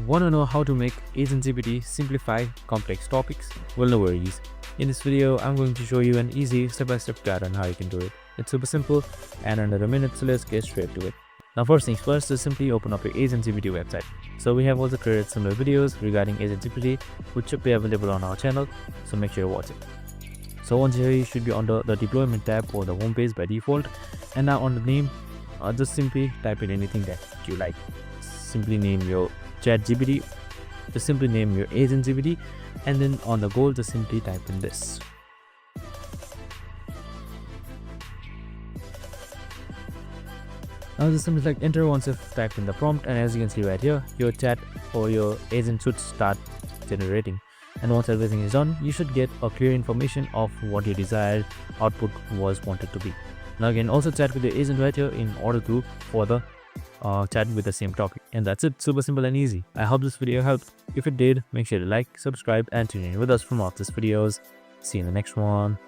Want to know how to make AgentGPT simplify complex topics? Well, no worries. In this video, I'm going to show you an easy step-by-step guide on how you can do it. It's super simple and under a minute, so let's get straight to it. Now, first things first, just simply open up your AgentGPT website. So we have also created similar videos regarding AgentGPT, which should be available on our channel, so make sure to watch it. So once here, you should be under the deployment tab or the home page by default. And now on the name, just simply type in anything that you like. Simply name your ChatGPT, just simply name your AgentGPT, and then on the goal, just simply type in this. Now just simply select enter once you've typed in the prompt, and as you can see right here, your chat or your agent should start generating. And once everything is done, you should get a clear information of what your desired output was wanted to be. Now again, also chat with your agent right here in order to further chat with the same topic. And that's it, super simple and easy. I hope this video helped. If it did, make sure to like, subscribe, and tune in with us for more of these videos. See you in the next one.